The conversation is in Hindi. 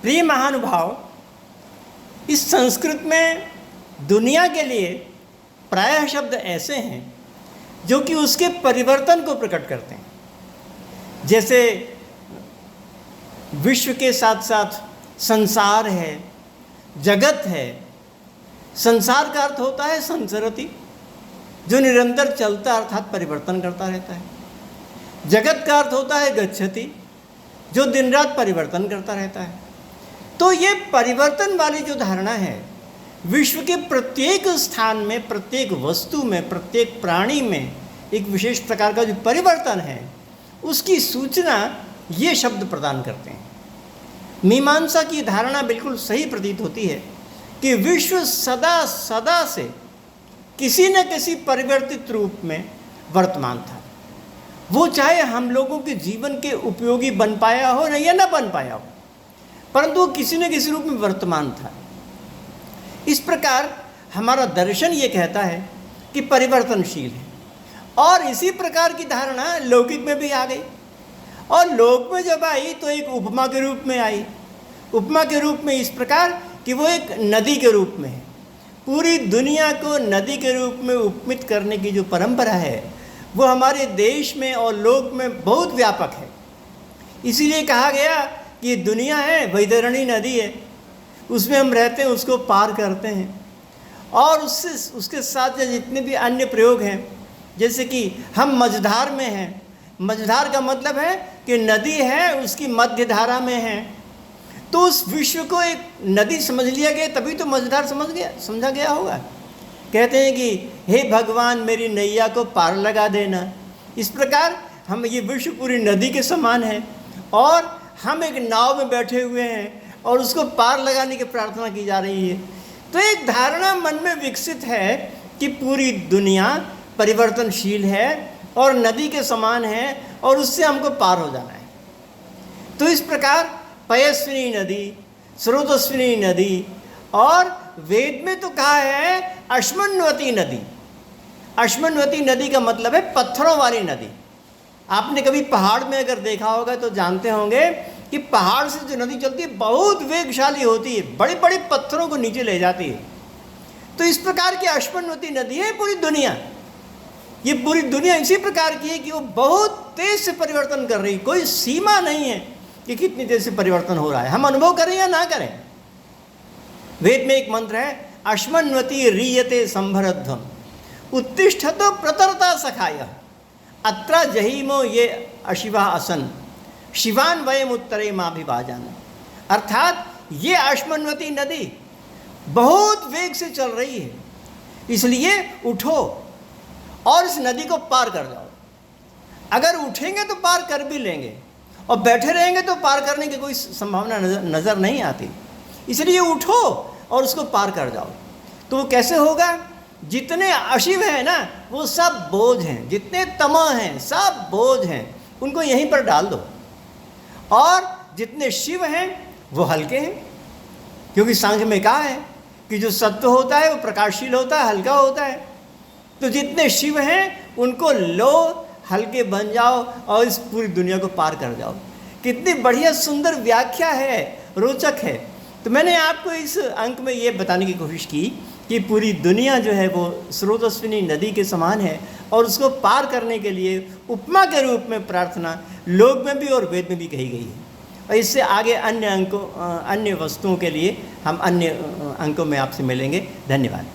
प्रिय महानुभाव, इस संस्कृत में दुनिया के लिए प्रायः शब्द ऐसे हैं जो कि उसके परिवर्तन को प्रकट करते हैं। जैसे विश्व के साथ साथ संसार है, जगत है। संसार का अर्थ होता है संसरति, जो निरंतर चलता अर्थात परिवर्तन करता रहता है। जगत का अर्थ होता है गच्छति, जो दिन रात परिवर्तन करता रहता है। तो ये परिवर्तन वाली जो धारणा है, विश्व के प्रत्येक स्थान में, प्रत्येक वस्तु में, प्रत्येक प्राणी में एक विशेष प्रकार का जो परिवर्तन है, उसकी सूचना ये शब्द प्रदान करते हैं। मीमांसा की धारणा बिल्कुल सही प्रतीत होती है कि विश्व सदा सदा से किसी न किसी परिवर्तित रूप में वर्तमान था। वो चाहे हम लोगों के जीवन के उपयोगी बन पाया हो या न बन पाया हो, परंतु वो किसी न किसी रूप में वर्तमान था। इस प्रकार हमारा दर्शन ये कहता है कि परिवर्तनशील है। और इसी प्रकार की धारणा लौकिक में भी आ गई, और लोक में जब आई तो एक उपमा के रूप में आई। उपमा के रूप में इस प्रकार कि वो एक नदी के रूप में है। पूरी दुनिया को नदी के रूप में उपमित करने की जो परंपरा है, वो हमारे देश में और लोक में बहुत व्यापक है। इसीलिए कहा गया कि ये दुनिया है, वैतरणी नदी है, उसमें हम रहते हैं, उसको पार करते हैं। और उसके साथ जितने भी अन्य प्रयोग हैं, जैसे कि हम मझधार में हैं। मझधार का मतलब है कि नदी है, उसकी मध्य धारा में है। तो उस विश्व को एक नदी समझ लिया गया, तभी तो मझधार समझा गया होगा। कहते हैं कि हे भगवान, मेरी नैया को पार लगा देना। इस प्रकार हम ये विश्व पूरी नदी के समान है, और हम एक नाव में बैठे हुए हैं और उसको पार लगाने की प्रार्थना की जा रही है। तो एक धारणा मन में विकसित है कि पूरी दुनिया परिवर्तनशील है और नदी के समान है, और उससे हमको पार हो जाना है। तो इस प्रकार पयस्विनी नदी, स्रोतस्विनी नदी, और वेद में तो कहा है अश्मन्वती नदी। अश्मन्वती नदी का मतलब है पत्थरों वाली नदी। आपने कभी पहाड़ में अगर देखा होगा तो जानते होंगे कि पहाड़ से जो नदी चलती है बहुत वेगशाली होती है, बड़े बड़े पत्थरों को नीचे ले जाती है। तो इस प्रकार की अश्मन्वती नदी है पूरी दुनिया। ये पूरी दुनिया इसी प्रकार की है कि वो बहुत तेज से परिवर्तन कर रही, कोई सीमा नहीं है कि कितनी तेज से परिवर्तन हो रहा है, हम अनुभव करें या ना करें। वेद में एक मंत्र है, अश्मन्वती रीयते संभरध्वम उत्तिष्ठतो प्रतरता सखाय अत्रा जहीमो ये अशिवा असन शिवान वयम उत्तरे माभिभाजन। अर्थात ये अश्मन्वती नदी बहुत वेग से चल रही है, इसलिए उठो और इस नदी को पार कर जाओ। अगर उठेंगे तो पार कर भी लेंगे, और बैठे रहेंगे तो पार करने की कोई संभावना नज़र नहीं आती। इसलिए उठो और उसको पार कर जाओ। तो वो कैसे होगा? जितने अशिव हैं ना, वो सब बोझ हैं, जितने तमह हैं सब बोझ हैं, उनको यहीं पर डाल दो। और जितने शिव हैं वो हल्के हैं, क्योंकि सांख्य में कहा है कि जो सत्व होता है वो प्रकाशशील होता है, हल्का होता है। तो जितने शिव हैं उनको लो, हल्के बन जाओ और इस पूरी दुनिया को पार कर जाओ। कितनी बढ़िया सुंदर व्याख्या है, रोचक है। तो मैंने आपको इस अंक में ये बताने की कोशिश की कि पूरी दुनिया जो है वो स्रोतस्विनी नदी के समान है, और उसको पार करने के लिए उपमा के रूप में प्रार्थना लोक में भी और वेद में भी कही गई है। और इससे आगे अन्य वस्तुओं के लिए हम अन्य अंकों में आपसे मिलेंगे। धन्यवाद।